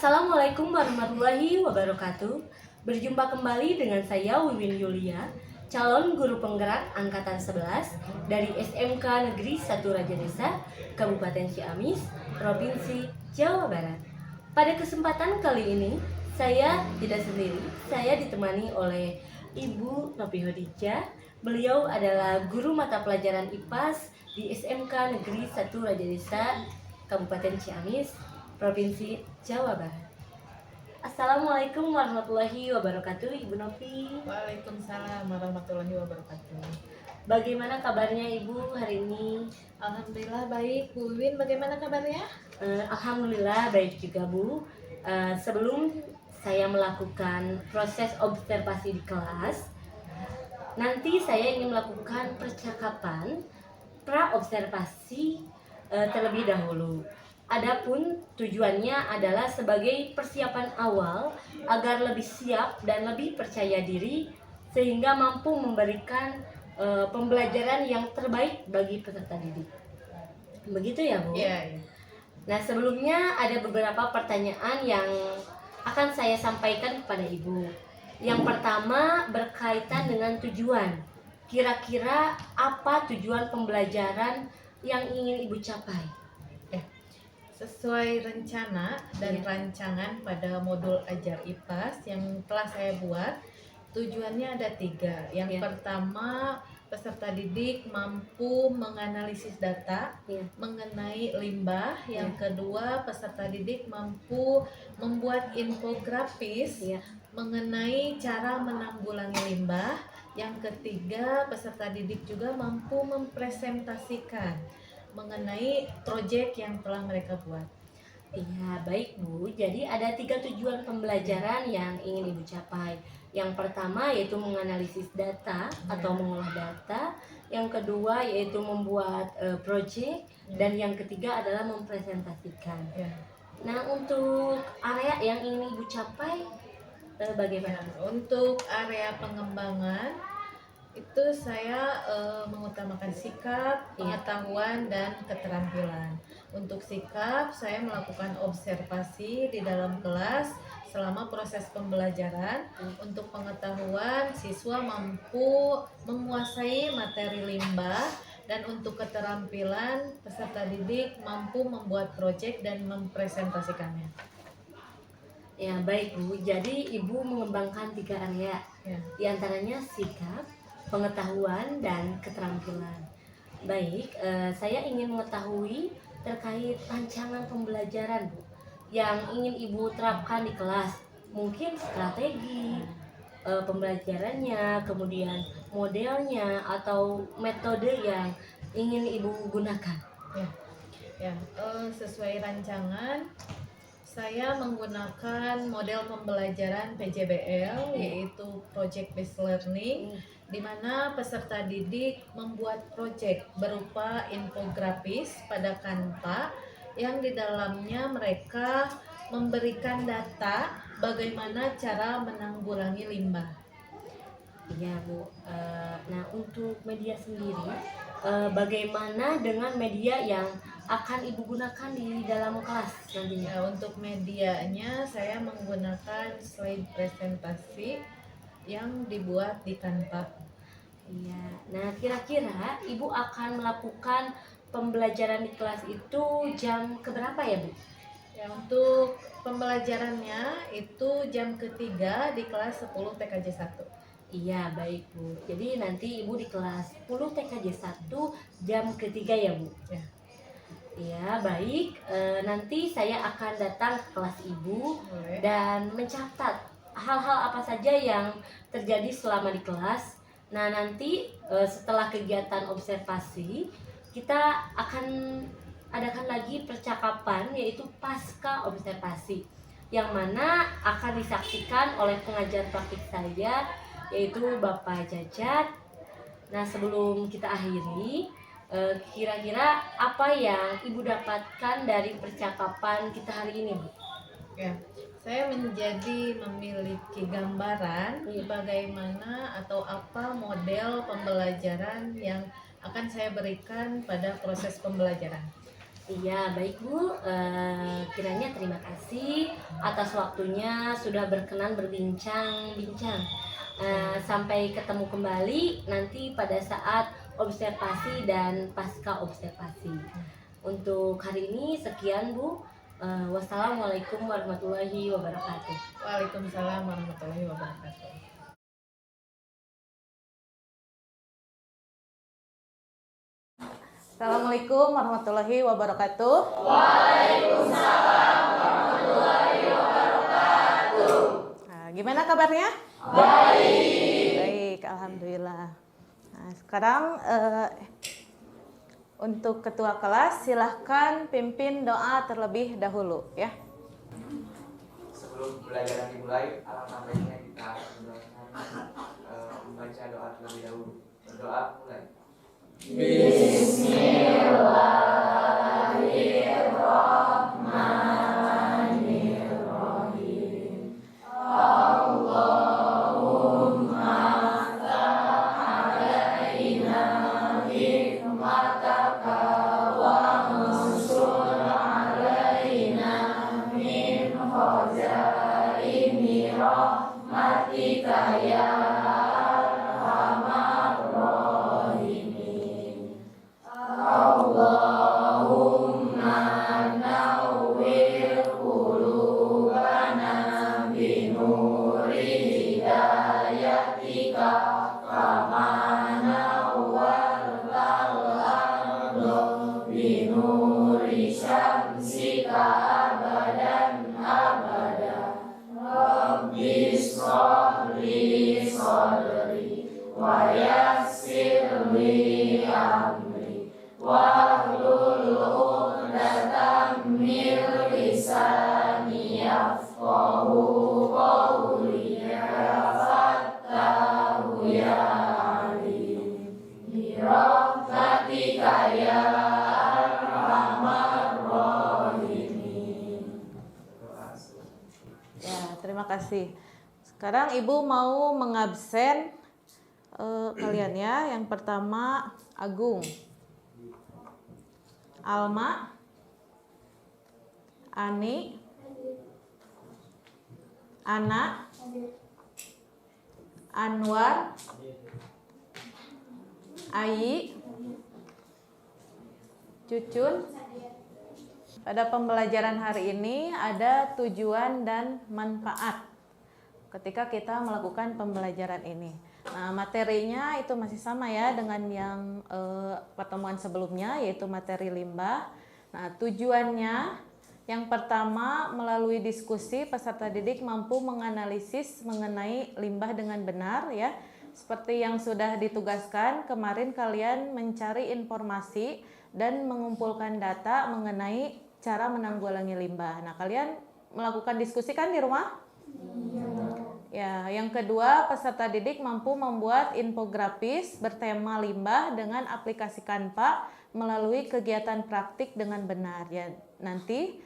Assalamualaikum warahmatullahi wabarakatuh. Berjumpa kembali dengan saya Wiwin Yulia, calon guru penggerak angkatan 11 dari SMK Negeri 1 Raja Desa, Kabupaten Ciamis, Provinsi Jawa Barat. Pada kesempatan kali ini, saya tidak sendiri, saya ditemani oleh Ibu Novi Hodijah. Beliau adalah guru mata pelajaran IPAS di SMK Negeri 1 Raja Desa, Kabupaten Ciamis, Provinsi Jawa Barat. Assalamualaikum warahmatullahi wabarakatuh, Ibu Novi. Waalaikumsalam warahmatullahi wabarakatuh. Bagaimana kabarnya Ibu hari ini? Alhamdulillah baik. Bu Win, bagaimana kabarnya? Alhamdulillah baik juga, Bu. Sebelum saya melakukan proses observasi di kelas, nanti saya ingin melakukan percakapan pra-observasi terlebih dahulu. Adapun tujuannya adalah sebagai persiapan awal agar lebih siap dan lebih percaya diri sehingga mampu memberikan pembelajaran yang terbaik bagi peserta didik. Begitu ya, Bu? Iya. Nah, sebelumnya ada beberapa pertanyaan yang akan saya sampaikan kepada Ibu. Yang pertama berkaitan dengan tujuan. Kira-kira apa tujuan pembelajaran yang ingin Ibu capai? Sesuai rencana dan rancangan pada modul ajar IPAS yang telah saya buat, tujuannya ada 3. Yang pertama, peserta didik mampu menganalisis data mengenai limbah. Yang kedua, peserta didik mampu membuat infografis mengenai cara menanggulangi limbah. Yang ketiga, peserta didik juga mampu mempresentasikan mengenai proyek yang telah mereka buat. Iya, baik Bu. Jadi ada 3 tujuan pembelajaran yang ingin Ibu capai. Yang pertama yaitu menganalisis data atau mengolah data. Yang kedua yaitu membuat proyek. Dan yang ketiga adalah mempresentasikan. Nah, untuk area yang ingin Ibu capai bagaimana? Untuk area pengembangan itu saya mengutamakan sikap, pengetahuan, dan keterampilan. Untuk sikap, saya melakukan observasi di dalam kelas selama proses pembelajaran. Untuk pengetahuan, siswa mampu menguasai materi limbah. Dan untuk keterampilan, peserta didik mampu membuat proyek dan mempresentasikannya. Ya, baik Bu. Jadi Ibu mengembangkan 3 area. Di antaranya sikap, pengetahuan, dan keterampilan. Baik, saya ingin mengetahui terkait rancangan pembelajaran, Bu, yang ingin Ibu terapkan di kelas. Mungkin strategi pembelajarannya, kemudian modelnya atau metode yang ingin Ibu gunakan. Sesuai rancangan, saya menggunakan model pembelajaran PJBL, yaitu Project Based Learning, di mana peserta didik membuat proyek berupa infografis pada Canva yang di dalamnya mereka memberikan data bagaimana cara menanggulangi limbah. Iya Bu. Nah, untuk media sendiri, bagaimana dengan media yang akan Ibu gunakan di dalam kelas nantinya? Untuk medianya saya menggunakan slide presentasi yang dibuat di Canva. Iya. Nah, kira-kira Ibu akan melakukan pembelajaran di kelas itu jam keberapa ya, Bu? Untuk pembelajarannya itu jam ketiga di kelas 10 TKJ 1. Iya, baik Bu. Jadi nanti Ibu di kelas 10 TKJ 1 jam ketiga ya, Bu? Iya, baik. Nanti saya akan datang ke kelas Ibu dan mencatat hal-hal apa saja yang terjadi selama di kelas. Nah, nanti setelah kegiatan observasi, kita akan adakan lagi percakapan yaitu pasca observasi, yang mana akan disaksikan oleh pengajar praktik saya yaitu Bapak Jajat. Nah, sebelum kita akhiri, kira-kira apa yang Ibu dapatkan dari percakapan kita hari ini, Bu? Saya menjadi memiliki gambaran bagaimana atau apa model pembelajaran yang akan saya berikan pada proses pembelajaran. Iya, baik Bu. Kiranya terima kasih atas waktunya sudah berkenan berbincang-bincang. Sampai ketemu kembali nanti pada saat observasi dan pasca observasi. Untuk hari ini sekian Bu. Wassalamualaikum warahmatullahi wabarakatuh. Waalaikumsalam warahmatullahi wabarakatuh. Assalamualaikum warahmatullahi wabarakatuh. Nah, gimana kabarnya? Baik, alhamdulillah. Nah, sekarang untuk ketua kelas silahkan pimpin doa terlebih dahulu ya. Sebelum pelajaran dimulai, alangkah baiknya kita membaca doa terlebih dahulu. Berdoa mulai. Ya, terima kasih. Sekarang Ibu mau mengabsen kalian ya. Yang pertama Agung, Alma, Ani, Ana, Anwar, Ayi, Cucun. Pada pembelajaran hari ini ada tujuan dan manfaat ketika kita melakukan pembelajaran ini. Nah, materinya itu masih sama ya dengan yang pertemuan sebelumnya, yaitu materi limbah. Nah, tujuannya yang pertama, melalui diskusi peserta didik mampu menganalisis mengenai limbah dengan benar ya. Seperti yang sudah ditugaskan, kemarin kalian mencari informasi dan mengumpulkan data mengenai cara menanggulangi limbah. Nah, kalian melakukan diskusi kan di rumah? Ya, yang kedua, peserta didik mampu membuat infografis bertema limbah dengan aplikasi Canva melalui kegiatan praktik dengan benar. Ya, nanti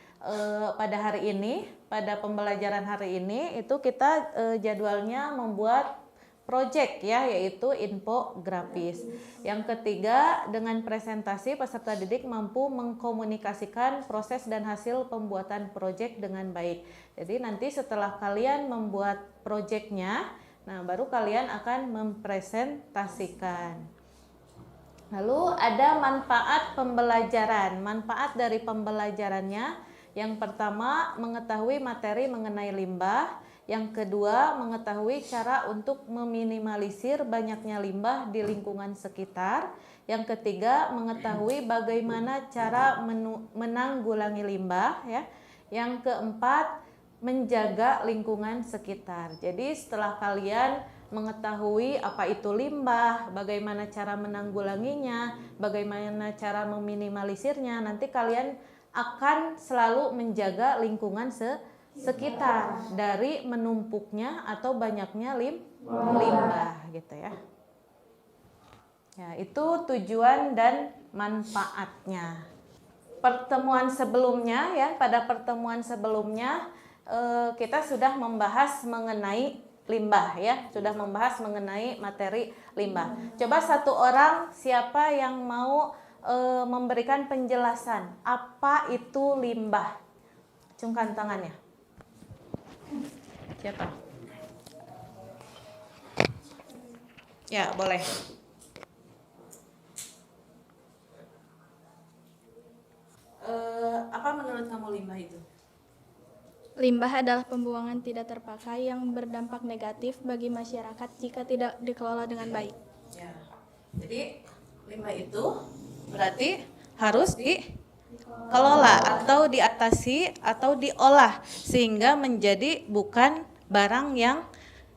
pada hari ini, pada pembelajaran hari ini itu kita jadwalnya membuat project ya, yaitu infografis. Yang ketiga, dengan presentasi peserta didik mampu mengkomunikasikan proses dan hasil pembuatan project dengan baik. Jadi nanti setelah kalian membuat projectnya, nah baru kalian akan mempresentasikan. Lalu ada manfaat pembelajaran. Manfaat dari pembelajarannya, yang pertama mengetahui materi mengenai limbah. Yang kedua, mengetahui cara untuk meminimalisir banyaknya limbah di lingkungan sekitar. Yang ketiga, mengetahui bagaimana cara menanggulangi limbah ya. Yang keempat, menjaga lingkungan sekitar. Jadi setelah kalian mengetahui apa itu limbah, bagaimana cara menanggulanginya, bagaimana cara meminimalisirnya, nanti kalian akan selalu menjaga lingkungan sekitar dari menumpuknya atau banyaknya limbah gitu ya. Ya, itu tujuan dan manfaatnya. Pertemuan sebelumnya ya, pada pertemuan sebelumnya kita sudah membahas mengenai limbah ya, sudah membahas mengenai materi limbah. Coba satu orang siapa yang mau memberikan penjelasan apa itu limbah. Acungkan tangannya. Siapa? Ya, boleh. Apa menurut kamu limbah itu? Limbah adalah pembuangan tidak terpakai yang berdampak negatif bagi masyarakat jika tidak dikelola dengan baik. Ya. Jadi limbah itu berarti harus dikelola atau diatasi atau diolah sehingga menjadi bukan barang yang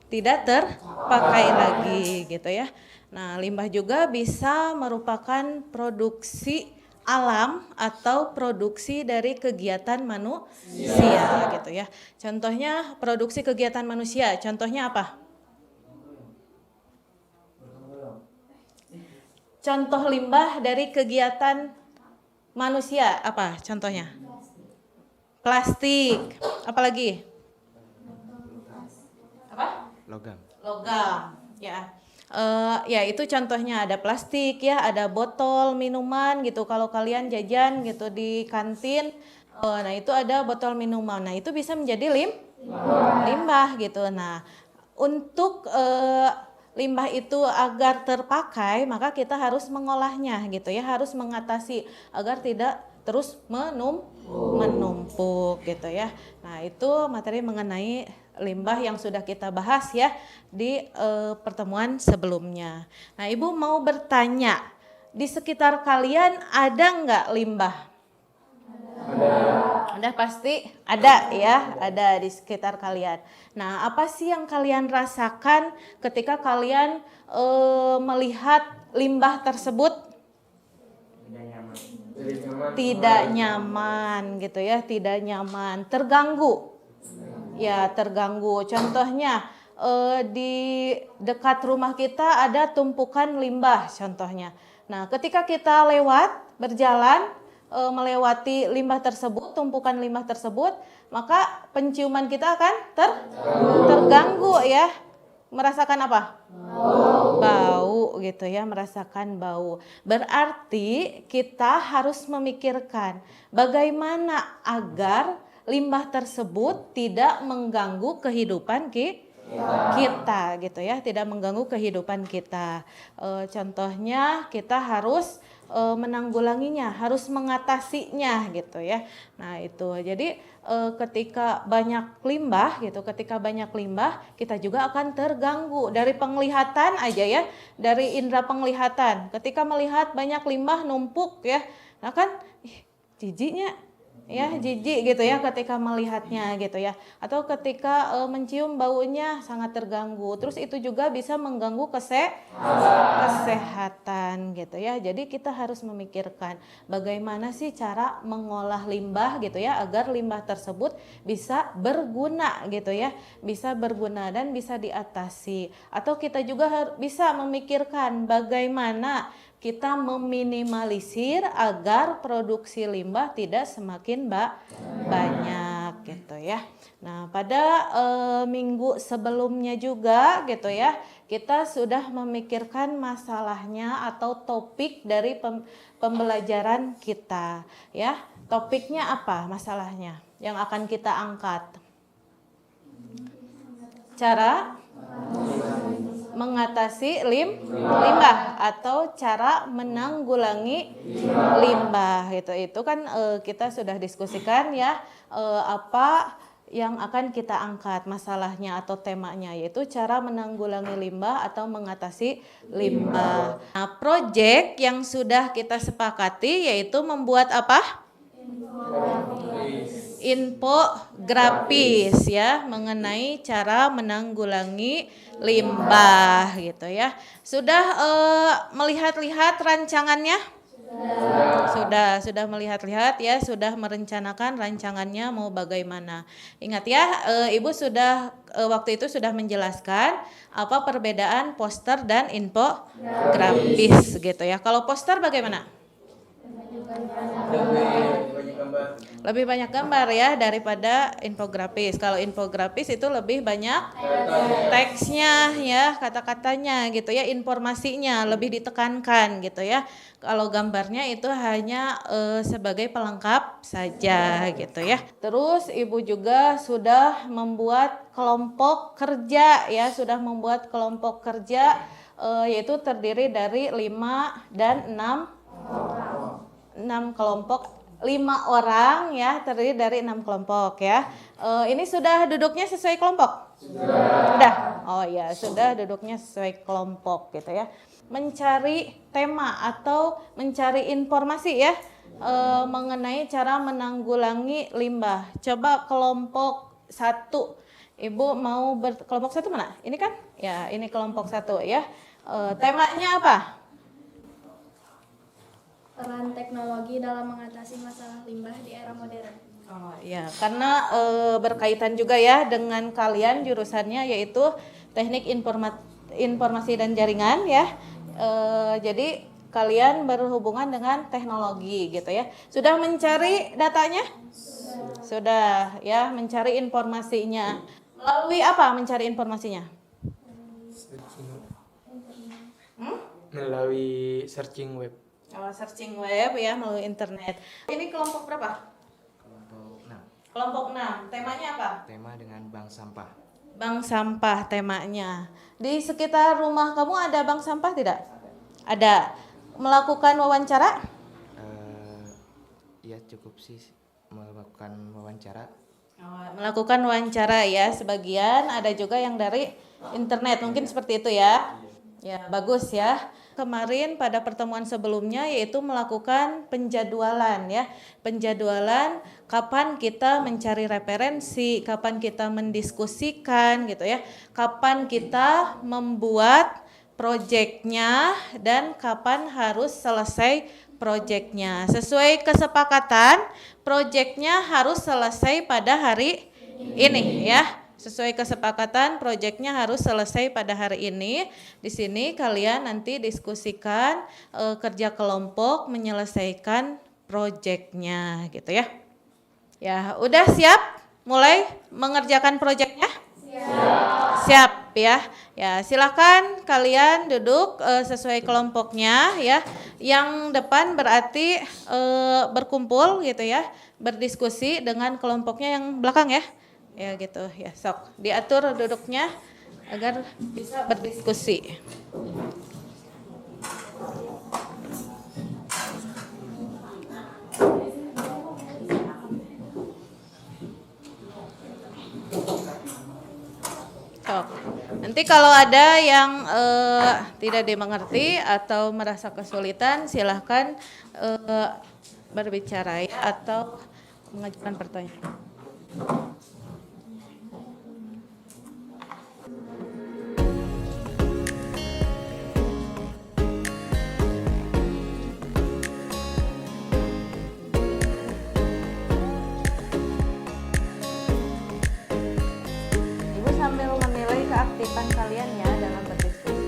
tidak terpakai lagi gitu ya. Nah, limbah juga bisa merupakan produksi alam atau produksi dari kegiatan manusia gitu ya. Contohnya produksi kegiatan manusia, contohnya apa? Contoh limbah dari kegiatan manusia apa contohnya? Plastik. Apalagi? Apa? Logam. Ya. Ya itu contohnya ada plastik ya, ada botol minuman gitu. Kalau kalian jajan gitu di kantin, nah itu ada botol minuman. Nah itu bisa menjadi limbah gitu. Nah untuk limbah itu agar terpakai maka kita harus mengolahnya gitu ya, harus mengatasi agar tidak terus menumpuk gitu ya. Nah itu materi mengenai limbah yang sudah kita bahas ya di pertemuan sebelumnya. Nah Ibu mau bertanya, di sekitar kalian ada nggak limbah? Ada pasti ada ya, ada di sekitar kalian. Nah apa sih yang kalian rasakan ketika kalian melihat limbah tersebut? Tidak nyaman gitu ya, tidak nyaman, terganggu. Ya terganggu. Contohnya di dekat rumah kita ada tumpukan limbah contohnya. Nah ketika kita berjalan melewati limbah tersebut, tumpukan limbah tersebut, maka penciuman kita akan terganggu ya. Merasakan apa? Bau gitu ya, merasakan bau. Berarti kita harus memikirkan bagaimana agar limbah tersebut tidak mengganggu kehidupan kita gitu ya, tidak mengganggu kehidupan kita. Contohnya kita harus menanggulanginya, harus mengatasinya gitu ya. Nah itu jadi ketika banyak limbah gitu, kita juga akan terganggu dari penglihatan aja ya, dari indera penglihatan. Ketika melihat banyak limbah numpuk ya, nah kan jijiknya ya, jijik gitu ya ketika melihatnya gitu ya, atau ketika mencium baunya sangat terganggu. Terus itu juga bisa mengganggu kesehatan gitu ya. Jadi kita harus memikirkan bagaimana sih cara mengolah limbah gitu ya agar limbah tersebut bisa berguna gitu ya, bisa berguna dan bisa diatasi. Atau kita juga bisa memikirkan bagaimana kita meminimalisir agar produksi limbah tidak semakin banyak gitu ya. Nah pada minggu sebelumnya juga gitu ya, kita sudah memikirkan masalahnya atau topik dari pembelajaran kita ya. Topiknya apa masalahnya yang akan kita angkat? Cara mengatasi limbah atau cara menanggulangi limbah itu kan kita sudah diskusikan ya, apa yang akan kita angkat masalahnya atau temanya, yaitu cara menanggulangi limbah atau mengatasi limbah. Nah, proyek yang sudah kita sepakati yaitu membuat apa? Infografis ya mengenai cara menanggulangi limbah gitu ya. Sudah melihat-lihat rancangannya? Sudah melihat-lihat ya, sudah merencanakan rancangannya mau bagaimana. Ingat ya, Ibu sudah waktu itu sudah menjelaskan apa perbedaan poster dan infografis gitu ya. Kalau poster bagaimana? Lebih banyak gambar ya daripada infografis. Kalau infografis itu lebih banyak teksnya ya, kata-katanya gitu ya, informasinya lebih ditekankan gitu ya. Kalau gambarnya itu hanya sebagai pelengkap saja gitu ya. Terus Ibu juga sudah membuat kelompok kerja ya, sudah membuat kelompok kerja yaitu terdiri dari 5 dan 6 kelompok, 5 orang ya, terdiri dari 6 kelompok ya. Ini sudah duduknya sesuai kelompok? Sudah. Oh ya, sudah duduknya sesuai kelompok gitu ya. Mencari tema atau mencari informasi ya mengenai cara menanggulangi limbah. Coba kelompok 1. Ibu mau kelompok 1 mana? Ini kan? Ya, ini kelompok 1 ya. Temanya apa? Peran teknologi dalam mengatasi masalah limbah di era modern. Oh ya, karena berkaitan juga ya dengan kalian jurusannya yaitu Teknik Informasi dan Jaringan ya. Jadi kalian berhubungan dengan teknologi gitu ya. Sudah mencari datanya? Sudah ya, mencari informasinya. Melalui apa mencari informasinya? Melalui searching web. Oh, searching web ya, melalui internet. Ini kelompok berapa? Kelompok 6. Kelompok 6. Temanya apa? Tema dengan bank sampah. Bank sampah temanya. Di sekitar rumah kamu ada bank sampah tidak? Ada. Melakukan wawancara? Ya cukup sih melakukan wawancara. Melakukan wawancara ya, sebagian ada juga yang dari internet, mungkin seperti itu ya. Ya, bagus ya. Kemarin pada pertemuan sebelumnya yaitu melakukan penjadwalan ya. Penjadwalan kapan kita mencari referensi, kapan kita mendiskusikan gitu ya. Kapan kita membuat proyeknya dan kapan harus selesai proyeknya. Sesuai kesepakatan, proyeknya harus selesai pada hari ini ya. Sesuai kesepakatan, proyeknya harus selesai pada hari ini. Di sini kalian nanti diskusikan kerja kelompok menyelesaikan proyeknya gitu ya. Ya, udah siap mulai mengerjakan proyeknya? Siap ya. Ya, silakan kalian duduk sesuai kelompoknya ya. Yang depan berarti berkumpul gitu ya, berdiskusi dengan kelompoknya yang belakang ya. Ya gitu ya, sok diatur duduknya agar bisa berdiskusi. Sok. Nanti kalau ada yang tidak dimengerti atau merasa kesulitan, silahkan berbicara ya, atau mengajukan pertanyaan. Ibu sambil menilai keaktifan kalian ya dalam berdiskusi.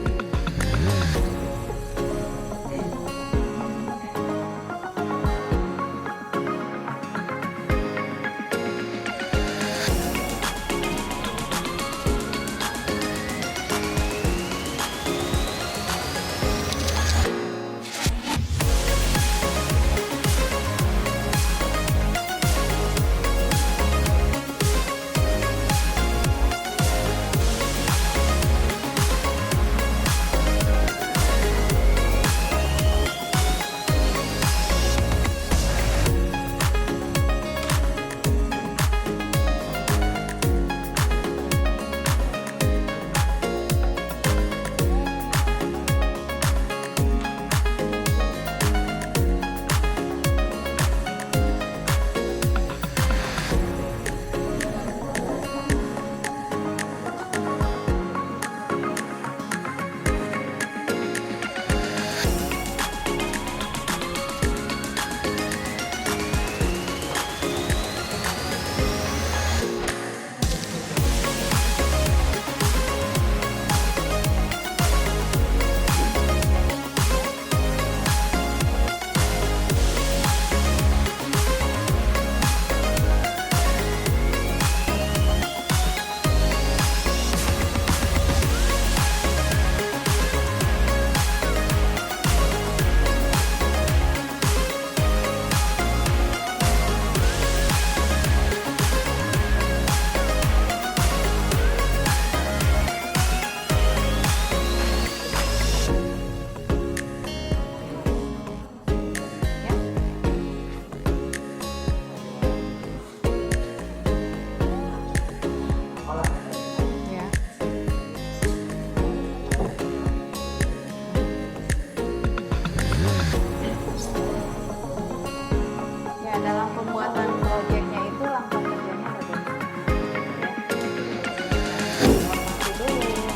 Ya, dalam pembuatan proyeknya itu langkah kerjanya bagaimana? Informasi dulu. Ya,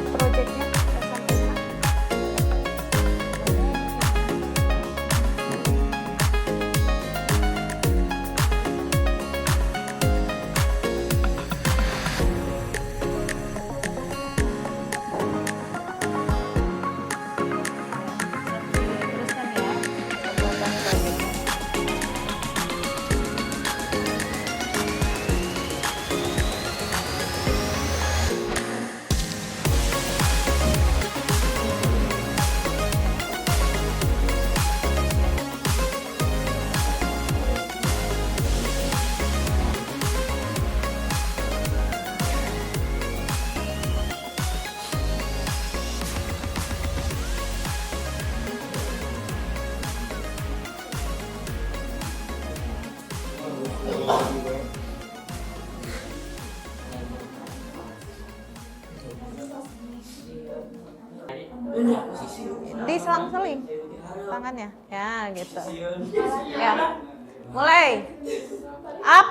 proyeknya kita sampaikan. Teruskan ya, pembuatan proyeknya. Diselang-seling tangannya, ya gitu. Ya, mulai. Up,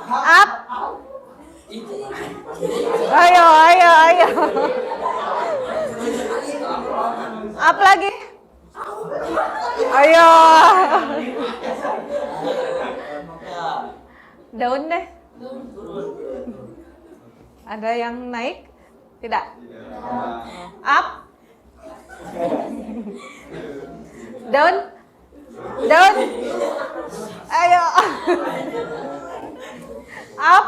up. Ayo, ayo, ayo. Up lagi. Ayo. Daun deh. Ada yang naik? Tidak. Up. Daun. Daun. Ayo. Up.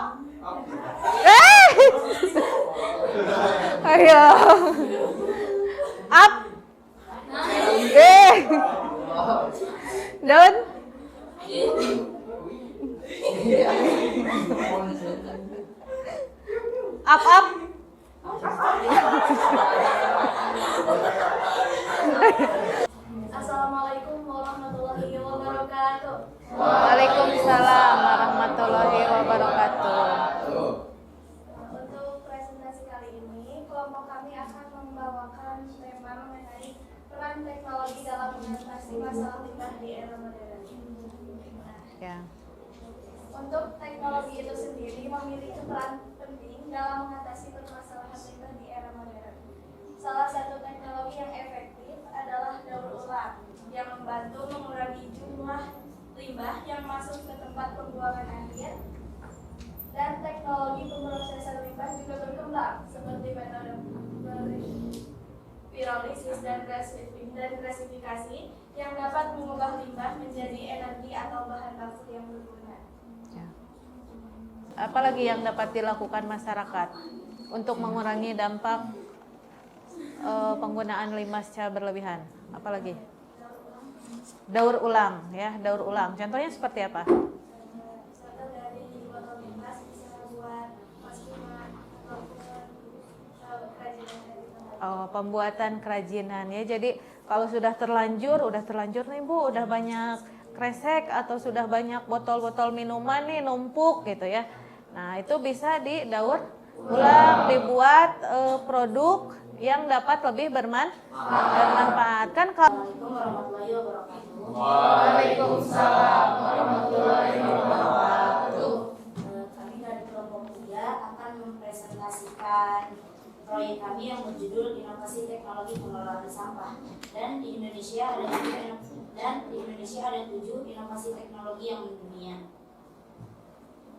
Ayo. Up. Daun. Up, up. Assalamualaikum warahmatullahi wabarakatuh. Waalaikumsalam warahmatullahi wabarakatuh. Untuk presentasi kali ini, kelompok kami akan membawakan tema mengenai peran teknologi dalam mengatasi masalah limbah di era modern. Ya. Untuk teknologi itu sendiri memiliki peran penting dalam mengatasi permasalahan limbah di era modern. Salah satu teknologi yang efektif adalah daur ulang yang membantu mengurangi jumlah limbah yang masuk ke tempat pembuangan akhir. Dan teknologi pemrosesan limbah juga berkembang seperti metode pirolisis dan gasifikasi yang dapat mengubah limbah menjadi energi atau bahan baku yang berguna. Ya. Apalagi yang dapat dilakukan masyarakat untuk mengurangi dampak penggunaan limbah secara berlebihan? Apalagi? Daur ulang, ya, daur ulang. Contohnya seperti apa? Contoh dari botol limbah bisa buat kosmetik ataupun kerajinan. Pembuatan kerajinan, ya. Jadi kalau sudah terlanjur nih Bu, udah banyak kresek atau sudah banyak botol-botol minuman nih numpuk gitu ya. Nah, itu bisa didaur ulang, dibuat produk yang dapat lebih bermanfaat. Kan kalau Assalamualaikum warahmatullahi wabarakatuh. Waalaikumsalam warahmatullahi wabarakatuh. Kami dari kelompok 3 akan mempresentasikan proyek kami yang berjudul Inovasi Teknologi Pengelolaan Sampah. Dan di Indonesia ada 7 inovasi teknologi yang mendunia.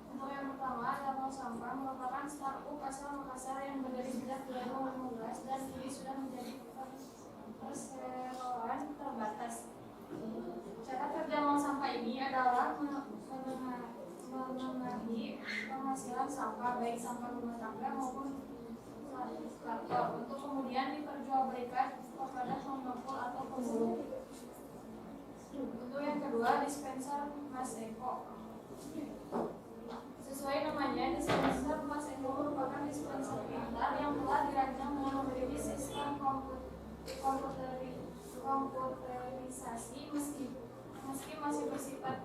Untuk yang pertama, Kapal Sampah merupakan startup asal Makassar yang berdiri sejak 2015 dan kini sudah menjadi perseroan terbatas. Cara kerja bank sampah ini adalah mengenai penghasilan sampah baik sampah rumah tangga maupun kantor untuk kemudian diperjualbelikan kepada pengepul atau pemburu. Untuk yang kedua, dispenser Mas Eko. Sesuai namanya, dispenser Mas Eko merupakan dispenser pintar yang telah dirancang dengan memiliki sistem komputerisasi meski masih bersifat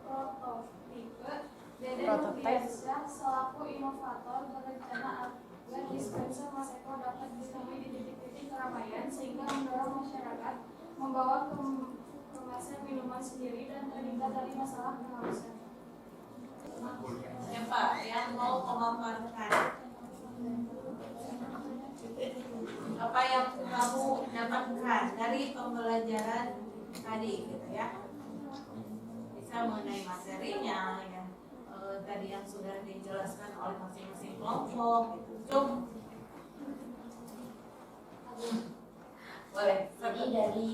prototipe. Deden Nurdiansyah selaku inovator berencana agar dispenser Mas Eko dapat ditemui di titik-titik keramaian sehingga mendorong masyarakat membawa kemasan minuman sendiri dan terhindar dari masalah kehausan. Siapa yang mau memaparkan apa yang kamu dapatkan dari pembelajaran tadi gitu ya? Bisa mengenai materinya ya, tadi yang sudah dijelaskan oleh masing-masing kelompok gitu. Boleh. Jadi dari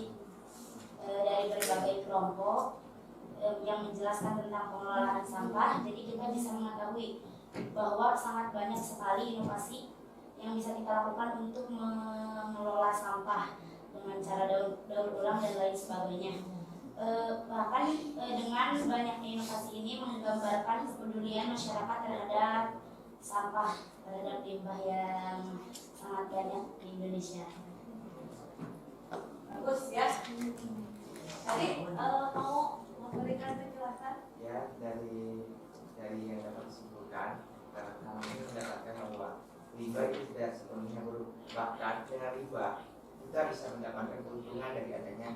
berbagai kelompok yang menjelaskan tentang pengelolaan sampah, jadi kita bisa mengetahui bahwa sangat banyak sekali inovasi yang bisa kita lakukan untuk mengelola sampah dengan cara daur ulang dan lain sebagainya. Bahkan dengan banyaknya inovasi ini menggambarkan kepedulian masyarakat terhadap sampah, terhadap limbah yang sangat banyak di Indonesia. Bagus ya. Tadi mau memberikan penjelasan? Ya, dari yang dapat disimpulkan, karena kami mendapatkan bahwa limbah itu tidak sepenuhnya buruk. Bahkan dengan limbah kita bisa mendapatkan keuntungan dari adanya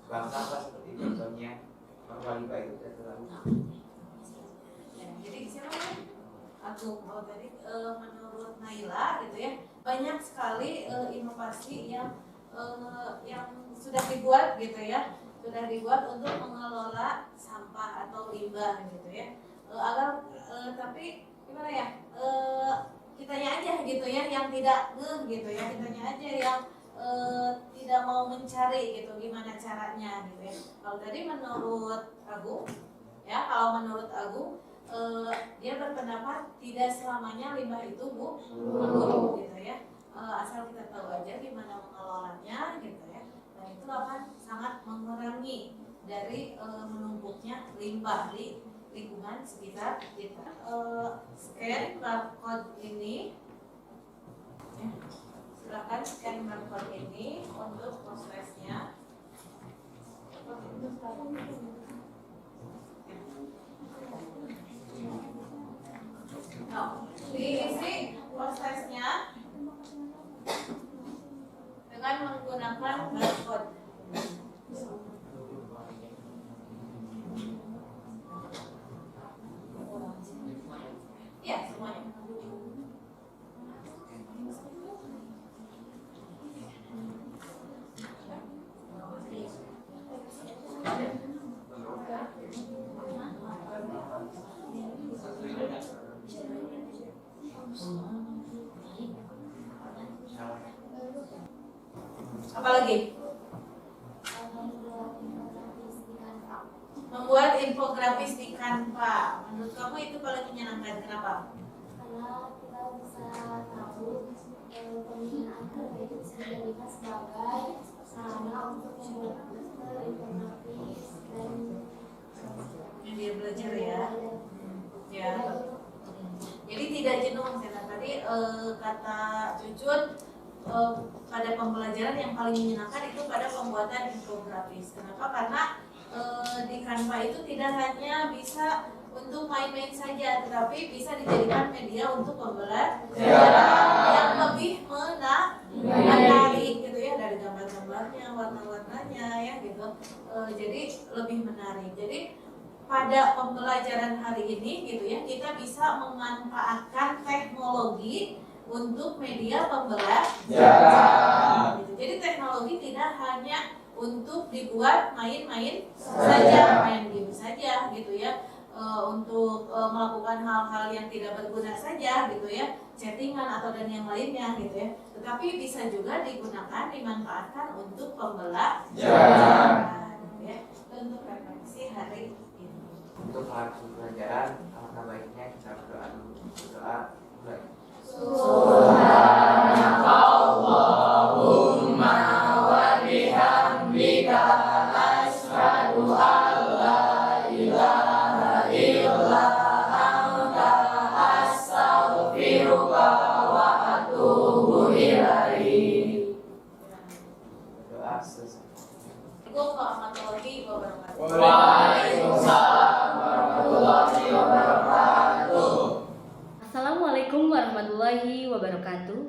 bank sampah seperti contohnya bahwa limbah itu tidak terlalu. Ya, jadi siapa? Aku tadi menurut Naila gitu ya, banyak sekali inovasi yang sudah dibuat gitu ya, sudah dibuat untuk mengelola sampah atau limbah gitu ya. Tapi gimana ya, kitanya aja gitu ya yang tidak gitu ya, kitanya aja yang tidak mau mencari gitu gimana caranya gitu ya. Kalau tadi menurut Agung ya, kalau menurut Agung dia berpendapat tidak selamanya limbah itu buruk gitu ya, asal kita tahu aja gimana mengelolanya gitu ya, dan itu akan sangat mengurangi dari menumpuknya limbah di lingkungan sekitar kita. Scan barcode ini ya, silakan scan barcode ini untuk prosesnya. Nah, diisi prosesnya dengan menggunakan barcode. Ya, semuanya. Apalagi? Membuat infografis di Canva. Menurut kamu itu paling menyenangkan, kenapa? Karena kita bisa tahu penggunaan Canva itu bisa dijadikan sebagai sarana untuk membuat infografis dan Media belajar ya. Ya. Jadi tidak jenuh. Tadi kata Cucut, pada pembelajaran yang paling menyenangkan itu pada pembuatan infografis. Kenapa? Karena di Canva itu tidak hanya bisa untuk main-main saja, tetapi bisa dijadikan media untuk pembelajaran yang lebih menarik gitu ya, dari gambar-gambarnya, warna-warnanya ya gitu. Jadi lebih menarik. Jadi pada pembelajaran hari ini gitu ya, kita bisa memanfaatkan teknologi untuk media pembelajaran. Gitu. Jadi teknologi tidak hanya untuk dibuat main-main saja, main game saja gitu ya, untuk melakukan hal-hal yang tidak berguna saja gitu ya, chattingan atau dan yang lainnya gitu ya. Tetapi bisa juga digunakan, dimanfaatkan untuk pembelajaran gitu ya, untuk refleksi hari ini. Untuk hal pembelajaran, alangkah baiknya kita berdoa dulu. Berdoa mulai. Subhanakallahumma wa bihamdika Doa selesai. Assalamualaikum warahmatullahi wabarakatuh. Assalamualaikum warahmatullahi wabarakatuh.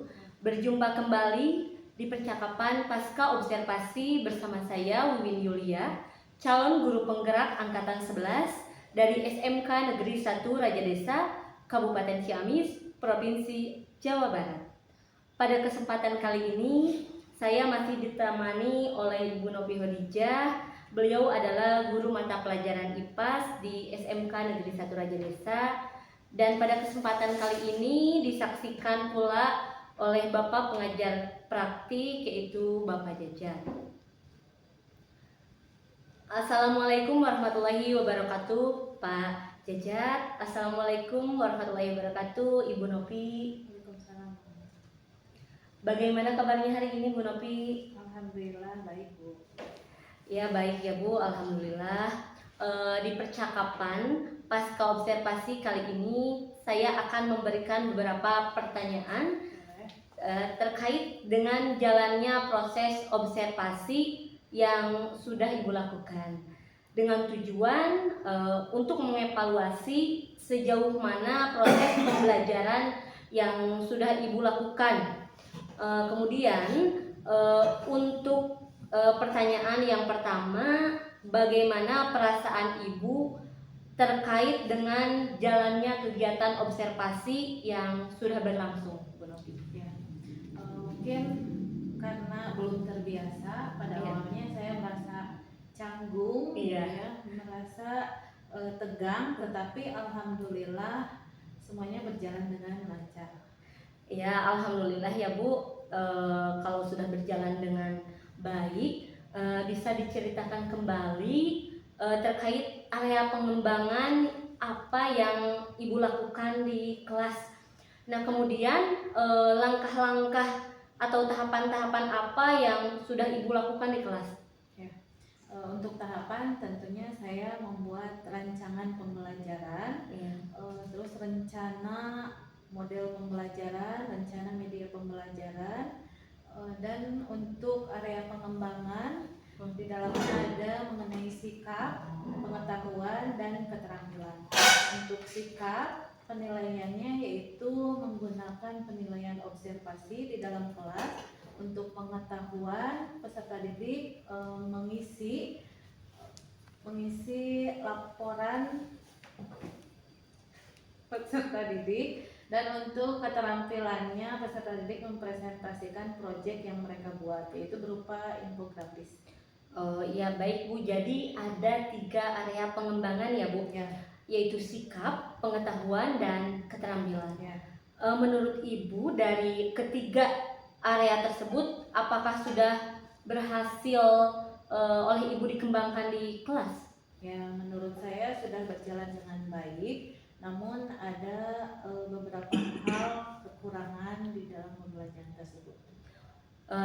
Berjumpa kembali di percakapan pasca observasi bersama saya Wiwin Yulia, calon guru penggerak angkatan 11 dari SMK Negeri 1 Raja Desa, Kabupaten Ciamis, Provinsi Jawa Barat. Pada kesempatan kali ini saya masih ditemani oleh Ibu Novi Hodijah. Beliau adalah guru mata pelajaran IPAS di SMK Negeri 1 Raja Desa. Dan pada kesempatan kali ini disaksikan pula oleh Bapak pengajar praktik, yaitu Bapak Jajat. Assalamualaikum warahmatullahi wabarakatuh, Pak Jajat. Assalamualaikum warahmatullahi wabarakatuh, Ibu Novi. Bagaimana kabarnya hari ini, Bu Novi? Alhamdulillah baik, Bu. Ya baik ya Bu, alhamdulillah. Di percakapan pasca observasi kali ini saya akan memberikan beberapa pertanyaan terkait dengan jalannya proses observasi yang sudah Ibu lakukan, dengan tujuan untuk mengevaluasi sejauh mana proses pembelajaran yang sudah Ibu lakukan. Kemudian untuk pertanyaan yang pertama, bagaimana perasaan Ibu terkait dengan jalannya kegiatan observasi yang sudah berlangsung, Bu Novi? Ya, mungkin karena belum terbiasa, pada awalnya saya merasa canggung, ya, merasa tegang, tetapi alhamdulillah semuanya berjalan dengan lancar. Ya, alhamdulillah ya Bu. Kalau sudah berjalan dengan baik, bisa diceritakan kembali terkait area pengembangan apa yang Ibu lakukan di kelas. Nah, kemudian langkah-langkah atau tahapan-tahapan apa yang sudah Ibu lakukan di kelas? Ya, untuk tahapan tentunya saya membuat rancangan pembelajaran, terus rencana model pembelajaran, rencana media pembelajaran, dan untuk area pengembangan di dalamnya ada mengenai sikap, pengetahuan, dan keterampilan. Untuk sikap, penilaiannya yaitu menggunakan penilaian observasi di dalam kelas. Untuk pengetahuan, peserta didik mengisi laporan peserta didik. Dan untuk keterampilannya, peserta didik mempresentasikan proyek yang mereka buat, yaitu berupa infografis. Oh ya baik Bu, jadi ada 3 area pengembangan ya Bu, yaitu sikap, pengetahuan, dan keterampilan. Menurut Ibu dari ketiga area tersebut, apakah sudah berhasil oleh Ibu dikembangkan di kelas? Ya, menurut saya sudah berjalan dengan baik. Namun ada beberapa hal kekurangan di dalam pembelajaran tersebut.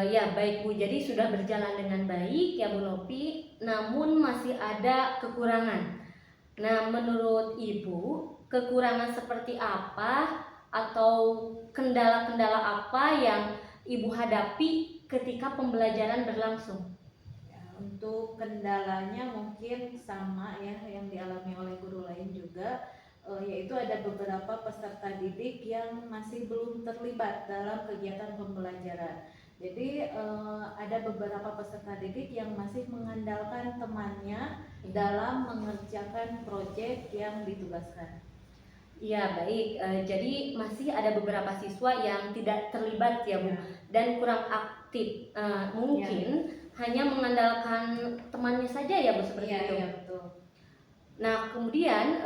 Ya baik Bu, jadi sudah berjalan dengan baik ya Bu Novi, namun masih ada kekurangan. Nah, menurut Ibu, kekurangan seperti apa atau kendala-kendala apa yang Ibu hadapi ketika pembelajaran berlangsung? Ya, untuk kendalanya mungkin sama ya yang dialami oleh guru lain juga. Yaitu ada beberapa peserta didik yang masih belum terlibat dalam kegiatan pembelajaran. Jadi ada beberapa peserta didik yang masih mengandalkan temannya dalam mengerjakan proyek yang ditugaskan. Ya baik, jadi masih ada beberapa siswa yang tidak terlibat ya Bu, dan kurang aktif. Mungkin hanya mengandalkan temannya saja ya Bu, seperti itu. Iya, betul. Nah, kemudian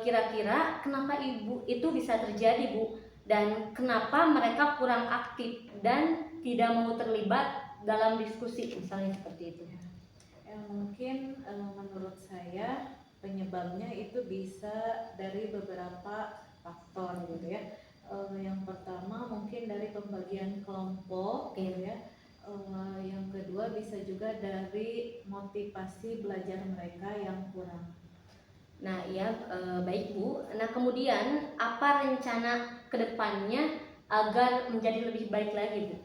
kira-kira kenapa Ibu itu bisa terjadi Bu, dan kenapa mereka kurang aktif dan tidak mau terlibat dalam diskusi misalnya seperti itu? Mungkin menurut saya penyebabnya itu bisa dari beberapa faktor gitu ya. Yang pertama mungkin dari pembagian kelompok gitu ya. Yang kedua bisa juga dari motivasi belajar mereka yang kurang. Nah, iya, baik Bu. Nah, kemudian apa rencana kedepannya agar menjadi lebih baik lagi, Bu?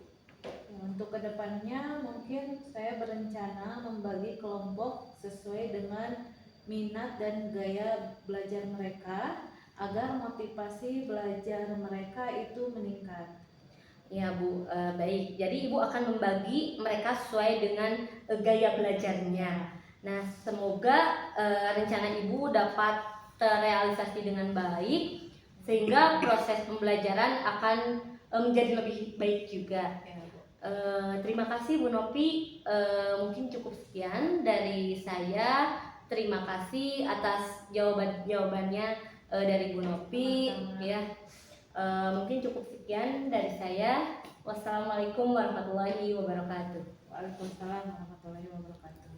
Untuk kedepannya mungkin saya berencana membagi kelompok sesuai dengan minat dan gaya belajar mereka agar motivasi belajar mereka itu meningkat. Ya Bu, baik. Jadi Ibu akan membagi mereka sesuai dengan gaya belajarnya. Nah, semoga rencana Ibu dapat terrealisasi dengan baik sehingga proses pembelajaran akan menjadi lebih baik juga. Ya, Bu. Terima kasih Bu Nopi. Mungkin cukup sekian dari saya. Terima kasih atas jawabannya dari Bu Nopi. Sama-sama. Ya. Mungkin cukup sekian dari saya. Wassalamualaikum warahmatullahi wabarakatuh. Waalaikumsalam warahmatullahi wabarakatuh.